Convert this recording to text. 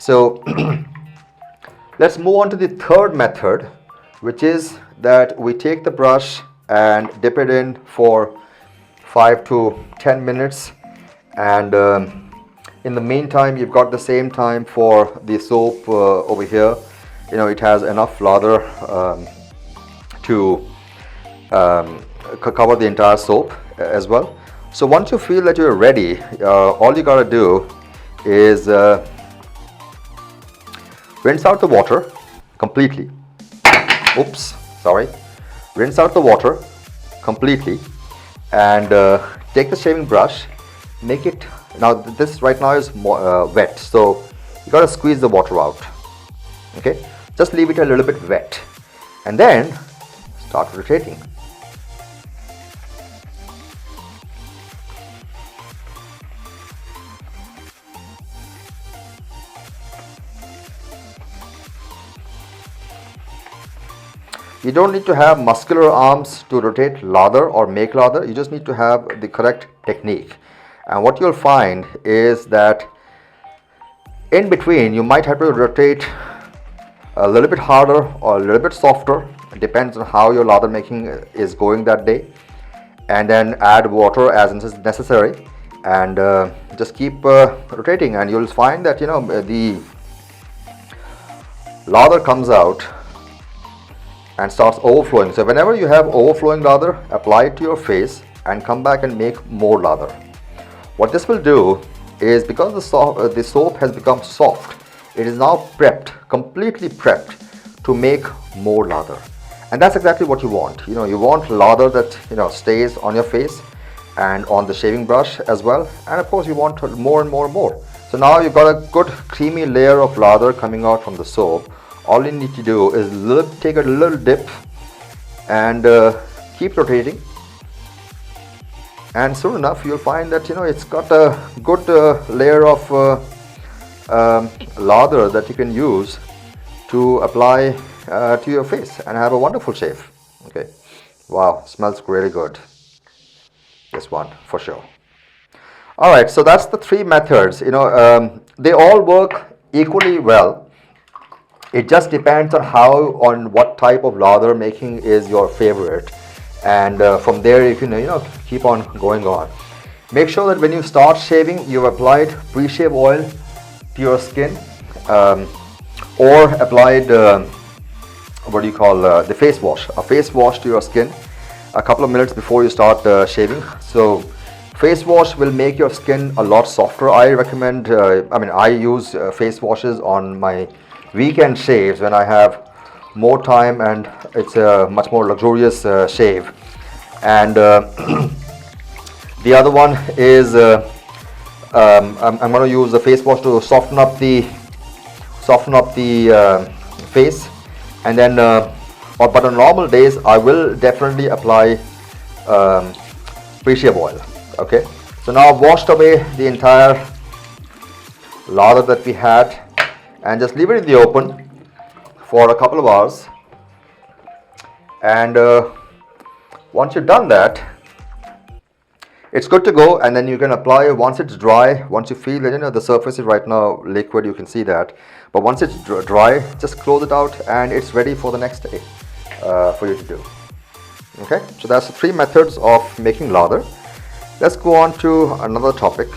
So let's move on to the third method, which is that we take the brush and dip it in for 5 to 10 minutes, and in the meantime you've got the same time for the soap over here. You know, it has enough lather to cover the entire soap as well. So once you feel that you're ready, all you gotta do is rinse out the water completely. Oops, sorry. Rinse out the water completely and take the shaving brush, make it, now this right now is wet, so you gotta squeeze the water out. Okay, just leave it a little bit wet and then start rotating. You don't need to have muscular arms to rotate lather or make lather. You just need to have the correct technique. And what you'll find is that in between you might have to rotate a little bit harder or a little bit softer. It depends on how your lather making is going that day. And then add water as necessary, and just keep rotating, and you'll find that, you know, the lather comes out and starts overflowing. So whenever you have overflowing lather, apply it to your face and come back and make more lather. What this will do is, because the soap has become soft, it is now prepped, completely prepped to make more lather. And that's exactly what you want. You know, you want lather that, you know, stays on your face and on the shaving brush as well. And of course you want more and more and more. So now you've got a good creamy layer of lather coming out from the soap. All you need to do is take a little dip and keep rotating, and soon enough you'll find that, you know, it's got a good layer of lather that you can use to apply to your face and have a wonderful shave. Okay, wow, smells really good, this one for sure. All right, so that's the three methods. You know, they all work equally well. It just depends on what type of lather making is your favorite, and from there you can, you know, keep on going on. Make sure that when you start shaving, you've applied pre-shave oil to your skin, or applied what do you call the face wash, a face wash to your skin a couple of minutes before you start shaving. So face wash will make your skin a lot softer. I recommend, I use face washes on my weekend shaves when I have more time and it's a much more luxurious shave. And the other one is I'm going to use the face wash to soften up the face, and then but on normal days I will definitely apply pre-shave oil. Okay, so now I've washed away the entire lather that we had, and just leave it in the open for a couple of hours. And once you've done that, it's good to go. And then you can apply once it's dry. Once you feel that, you know, the surface is right now liquid, you can see that. But once it's dry, just close it out and it's ready for the next day for you to do. Okay, so that's the three methods of making lather. Let's go on to another topic.